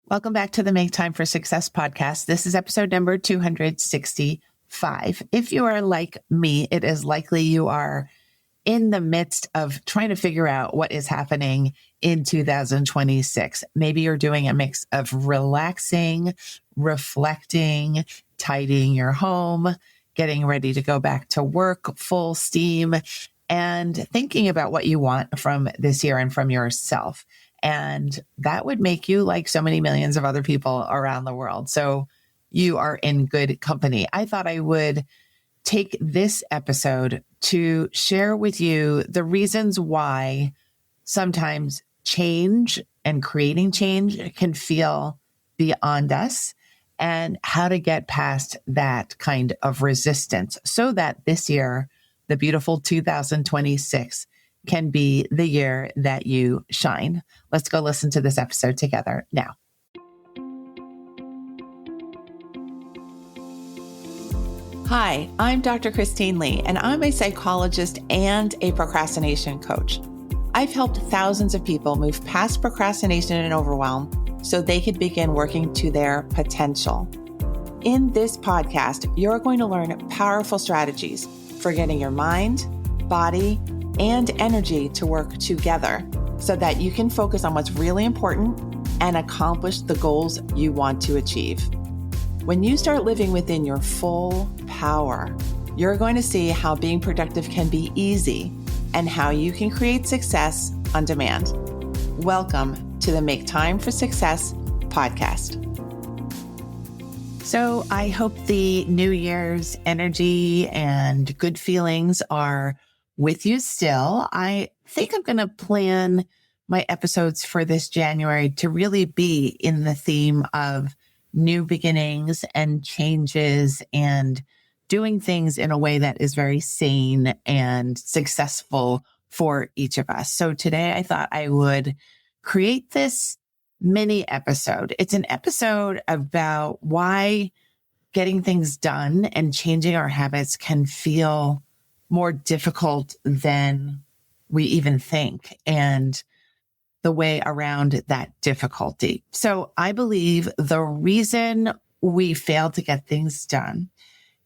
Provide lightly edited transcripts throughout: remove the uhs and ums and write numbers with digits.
Welcome back to the Make Time for Success podcast. This is episode number 265. If you are like me, it is likely you are in the midst of trying to figure out what is happening in 2026. Maybe you're doing a mix of relaxing, reflecting, tidying your home, getting ready to go back to work full steam, and thinking about what you want from this year and from yourself. And that would make you like so many millions of other people around the world. So you are in good company. I thought I would take this episode to share with you the reasons why sometimes change and creating change can feel beyond us and how to get past that kind of resistance so that this year, the beautiful 2026, can be the year that you shine. Let's go listen to this episode together now. Hi, I'm Dr. Christine Lee, and I'm a psychologist and a procrastination coach. I've helped thousands of people move past procrastination and overwhelm so they could begin working to their potential. In this podcast, you're going to learn powerful strategies for getting your mind, body, and energy to work together so that you can focus on what's really important and accomplish the goals you want to achieve. When you start living within your full power, you're going to see how being productive can be easy and how you can create success on demand. Welcome to the Make Time for Success podcast. So I hope the New Year's energy and good feelings are with you still. I think I'm going to plan my episodes for this January to really be in the theme of new beginnings and changes and doing things in a way that is very sane and successful for each of us. So today I thought I would create this mini episode. It's an episode about why getting things done and changing our habits can feel more difficult than we even think, and the way around that difficulty. So I believe the reason we fail to get things done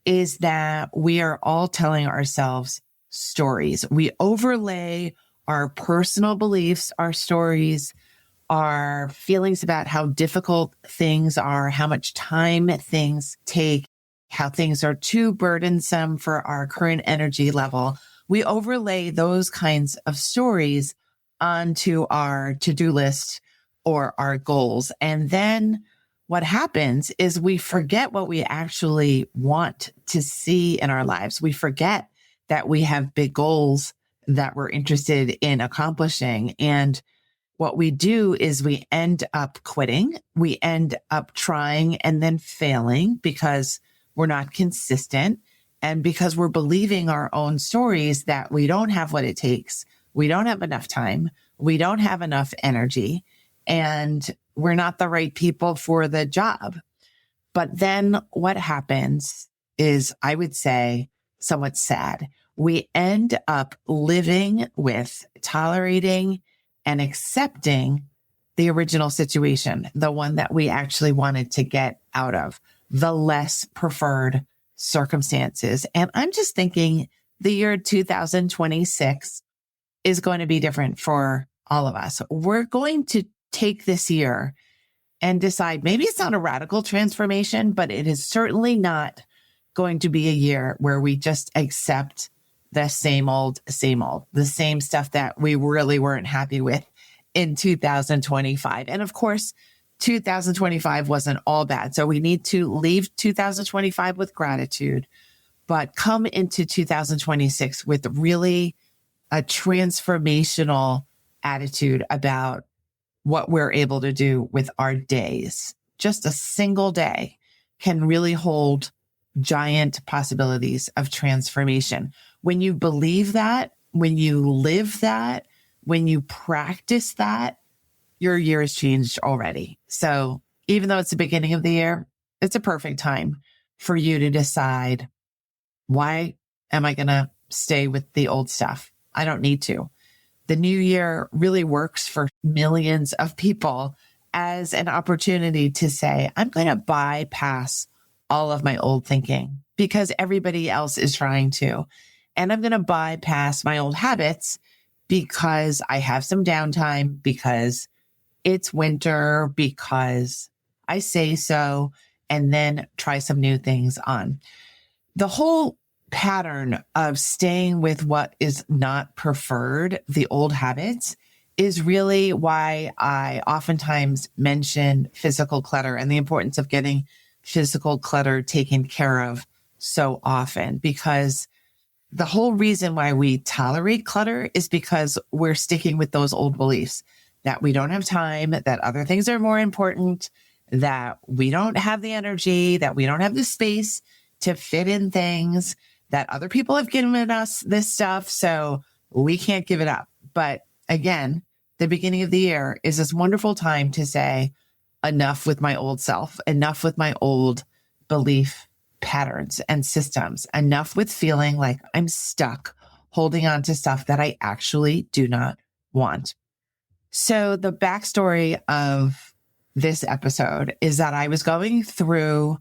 is that we are all telling ourselves stories. We overlay our personal beliefs, our stories, our feelings about how difficult things are, how much time things take, how things are too burdensome for our current energy level. We overlay those kinds of stories onto our to-do list or our goals. And then what happens is we forget what we actually want to see in our lives. We forget that we have big goals that we're interested in accomplishing. And what we do is we end up quitting. We end up trying and then failing because we're not consistent and because we're believing our own stories that we don't have what it takes. We don't have enough time. We don't have enough energy, and we're not the right people for the job. But then what happens is, I would say, somewhat sad. We end up living with, tolerating, and accepting the original situation, the one that we actually wanted to get out of, the less preferred circumstances. And I'm just thinking the year 2026 is going to be different for all of us. We're going to take this year and decide, maybe it's not a radical transformation, but it is certainly not going to be a year where we just accept the same old, the same stuff that we really weren't happy with in 2025. And of course, 2025 wasn't all bad. So we need to leave 2025 with gratitude, but come into 2026 with really a transformational attitude about what we're able to do with our days. Just a single day can really hold giant possibilities of transformation. When you believe that, when you live that, when you practice that, your year has changed already. So even though it's the beginning of the year, it's a perfect time for you to decide, why am I going to stay with the old stuff? I don't need to. The new year really works for millions of people as an opportunity to say, I'm going to bypass all of my old thinking because everybody else is trying to. And I'm going to bypass my old habits because I have some downtime, because it's winter, because I say so, and then try some new things on. The whole pattern of staying with what is not preferred, the old habits, is really why I oftentimes mention physical clutter and the importance of getting physical clutter taken care of so often, because the whole reason why we tolerate clutter is because we're sticking with those old beliefs that we don't have time, that other things are more important, that we don't have the energy, that we don't have the space to fit in things, that other people have given us this stuff, so we can't give it up. But again, the beginning of the year is this wonderful time to say, enough with my old self, enough with my old belief patterns and systems, enough with feeling like I'm stuck holding on to stuff that I actually do not want. So the backstory of this episode is that I was going through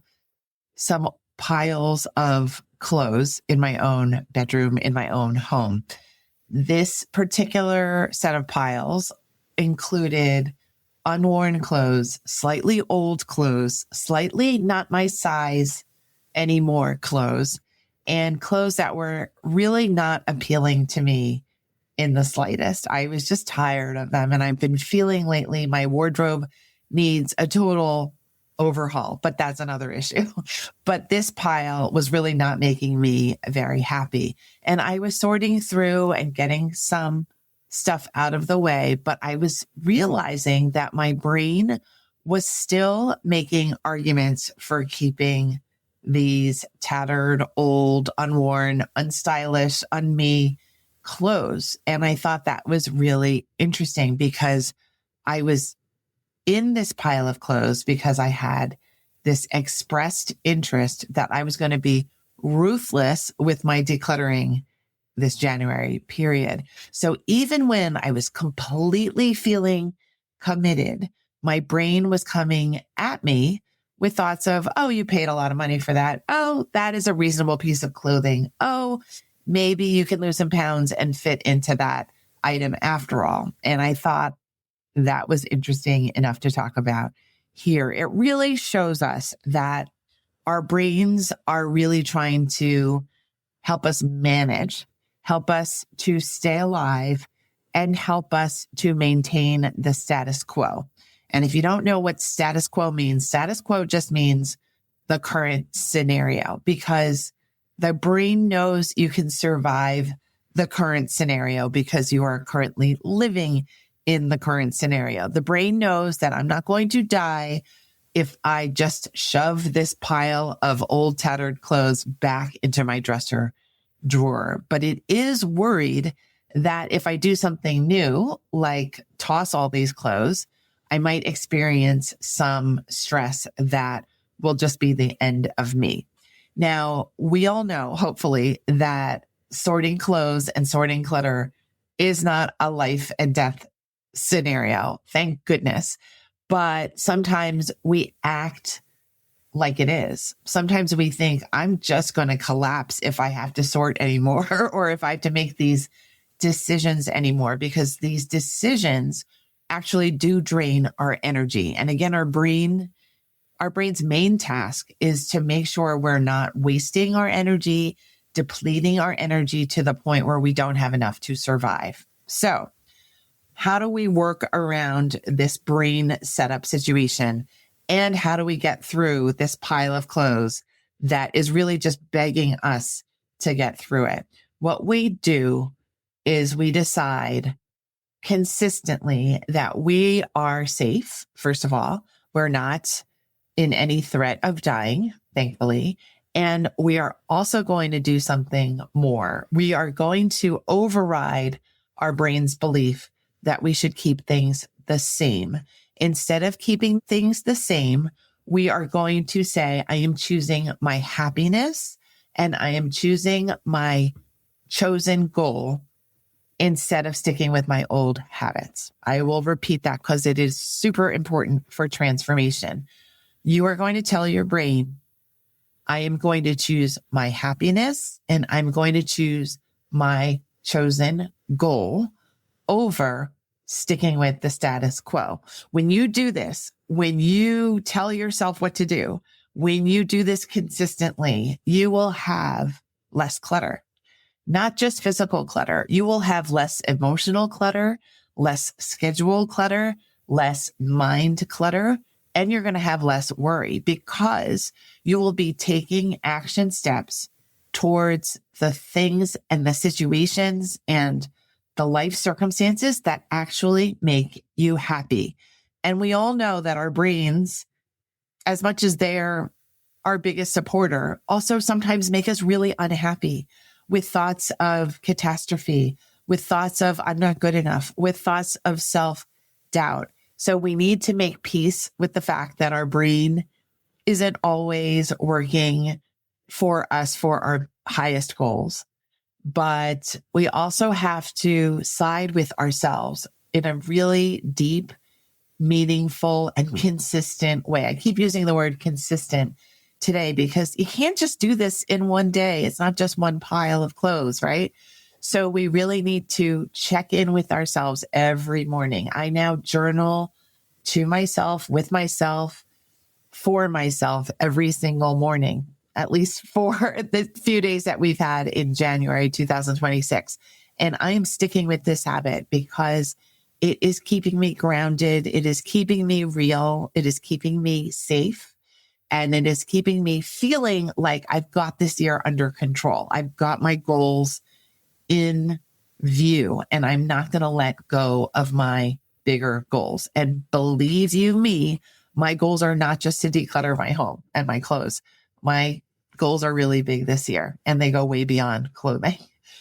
some piles of clothes in my own bedroom, in my own home. This particular set of piles included unworn clothes, slightly old clothes, slightly not my size anymore clothes, and clothes that were really not appealing to me in the slightest. I was just tired of them. And I've been feeling lately my wardrobe needs a total overhaul, but that's another issue. But this pile was really not making me very happy. And I was sorting through and getting some stuff out of the way, but I was realizing that my brain was still making arguments for keeping these tattered, old, unworn, unstylish, unme clothes. And I thought that was really interesting because I was in this pile of clothes because I had this expressed interest that I was going to be ruthless with my decluttering this January period. So even when I was completely feeling committed, my brain was coming at me with thoughts of, oh, you paid a lot of money for that. Oh, that is a reasonable piece of clothing. Oh, maybe you can lose some pounds and fit into that item after all. And I thought that was interesting enough to talk about here. It really shows us that our brains are really trying to help us manage, help us to stay alive, and help us to maintain the status quo. And if you don't know what status quo means, status quo just means the current scenario, because the brain knows you can survive the current scenario because you are currently living in the current scenario. The brain knows that I'm not going to die if I just shove this pile of old tattered clothes back into my dresser drawer. But it is worried that if I do something new, like toss all these clothes, I might experience some stress that will just be the end of me. Now, we all know, hopefully, that sorting clothes and sorting clutter is not a life and death scenario. Thank goodness. But sometimes we act like it is. Sometimes we think, I'm just going to collapse if I have to sort anymore or if I have to make these decisions anymore, because these decisions actually do drain our energy. And again, our brain's main task is to make sure we're not wasting our energy, depleting our energy to the point where we don't have enough to survive. So how do we work around this brain setup situation? And how do we get through this pile of clothes that is really just begging us to get through it? What we do is we decide consistently that we are safe. First of all, we're not in any threat of dying, thankfully. And we are also going to do something more. We are going to override our brain's belief that we should keep things the same. Instead of keeping things the same, we are going to say, I am choosing my happiness and I am choosing my chosen goal instead of sticking with my old habits. I will repeat that because it is super important for transformation. You are going to tell your brain, I am going to choose my happiness and I'm going to choose my chosen goal over sticking with the status quo. When you do this, when you tell yourself what to do, when you do this consistently, you will have less clutter, not just physical clutter. You will have less emotional clutter, less schedule clutter, less mind clutter, and you're going to have less worry because you will be taking action steps towards the things and the situations and the life circumstances that actually make you happy. And we all know that our brains, as much as they're our biggest supporter, also sometimes make us really unhappy with thoughts of catastrophe, with thoughts of I'm not good enough, with thoughts of self-doubt. So we need to make peace with the fact that our brain isn't always working for us for our highest goals. But we also have to side with ourselves in a really deep, meaningful, and consistent way. I keep using the word consistent today because you can't just do this in one day. It's not just one pile of clothes, right? So we really need to check in with ourselves every morning. I now journal to myself, with myself, for myself every single morning, at least for the few days that we've had in January 2026. And I am sticking with this habit because it is keeping me grounded. It is keeping me real. It is keeping me safe. And it is keeping me feeling like I've got this year under control. I've got my goals in view, and I'm not going to let go of my bigger goals. And believe you me, my goals are not just to declutter my home and my clothes. My goals are really big this year, and they go way beyond clothing.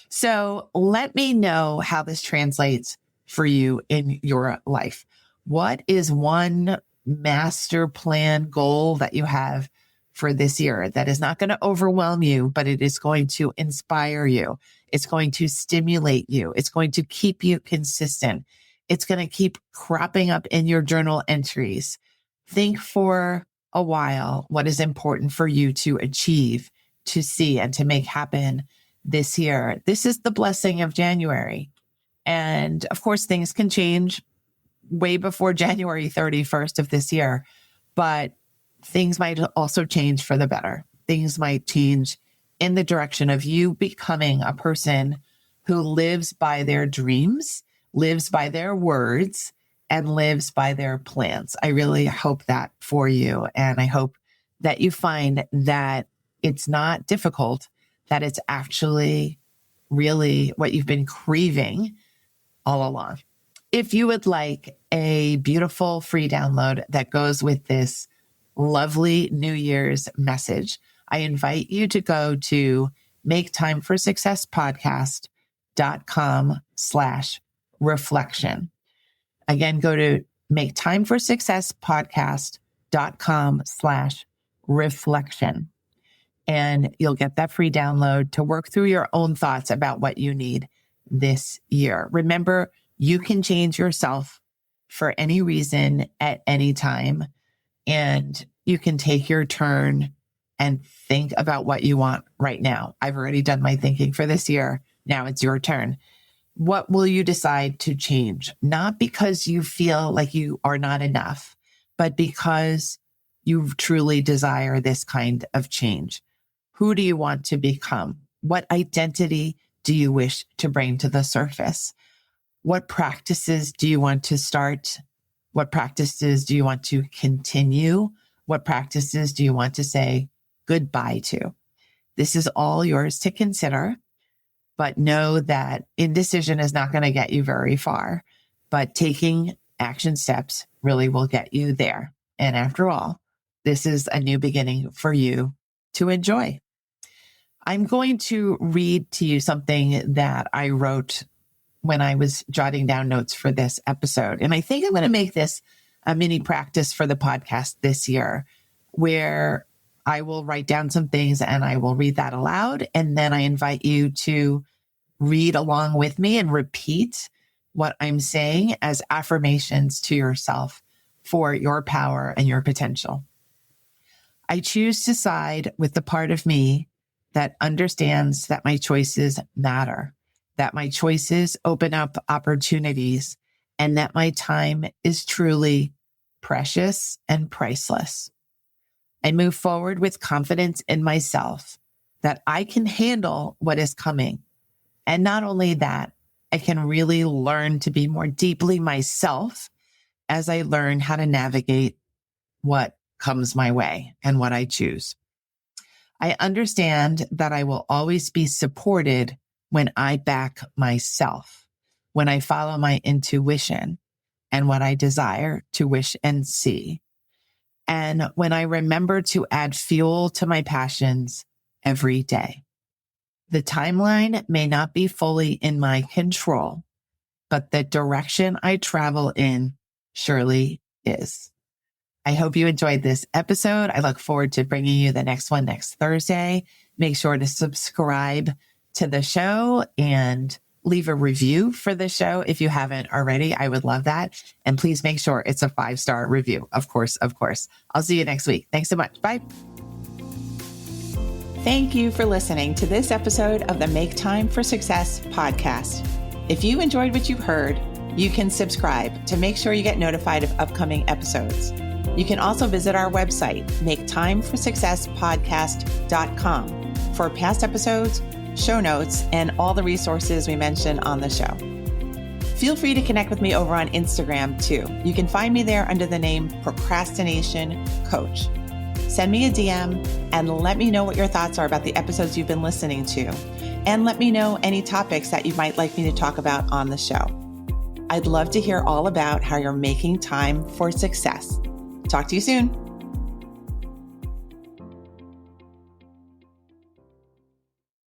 So let me know how this translates for you in your life. What is one master plan goal that you have for this year that is not going to overwhelm you, but it is going to inspire you? It's going to stimulate you. It's going to keep you consistent. It's going to keep cropping up in your journal entries. Think for a while what is important for you to achieve, to see, and to make happen this year. This is the blessing of January. And of course, things can change way before January 31st of this year, but things might also change for the better. Things might change in the direction of you becoming a person who lives by their dreams, lives by their words, and lives by their plans. I really hope that for you. And I hope that you find that it's not difficult, that it's actually really what you've been craving all along. If you would like a beautiful free download that goes with this lovely New Year's message, I invite you to go to maketimeforsuccesspodcast.com/reflection. Again, go to maketimeforsuccesspodcast.com/reflection. And you'll get that free download to work through your own thoughts about what you need this year. Remember, you can change yourself for any reason at any time. And you can take your turn and think about what you want right now. I've already done my thinking for this year. Now it's your turn. What will you decide to change? Not because you feel like you are not enough, but because you truly desire this kind of change. Who do you want to become? What identity do you wish to bring to the surface? What practices do you want to start? What practices do you want to continue? What practices do you want to say goodbye to? This is all yours to consider, but know that indecision is not going to get you very far, but taking action steps really will get you there. And after all, this is a new beginning for you to enjoy. I'm going to read to you something that I wrote when I was jotting down notes for this episode. And I think I'm going to make this a mini practice for the podcast this year, where I will write down some things and I will read that aloud. And then I invite you to read along with me and repeat what I'm saying as affirmations to yourself for your power and your potential. I choose to side with the part of me that understands that my choices matter, that my choices open up opportunities, and that my time is truly precious and priceless. I move forward with confidence in myself that I can handle what is coming. And not only that, I can really learn to be more deeply myself as I learn how to navigate what comes my way and what I choose. I understand that I will always be supported when I back myself, when I follow my intuition and what I desire to wish and see, and when I remember to add fuel to my passions every day. The timeline may not be fully in my control, but the direction I travel in surely is. I hope you enjoyed this episode. I look forward to bringing you the next one next Thursday. Make sure to subscribe to the show and leave a review for the show if you haven't already. I would love that. And please make sure it's a 5-star review. Of course. I'll see you next week. Thanks so much. Bye. Thank you for listening to this episode of the Make Time for Success podcast. If you enjoyed what you've heard, you can subscribe to make sure you get notified of upcoming episodes. You can also visit our website, maketimeforsuccesspodcast.com, for past episodes, show notes, and all the resources we mentioned on the show. Feel free to connect with me over on Instagram too. You can find me there under the name Procrastination Coach. Send me a DM and let me know what your thoughts are about the episodes you've been listening to. And let me know any topics that you might like me to talk about on the show. I'd love to hear all about how you're making time for success. Talk to you soon.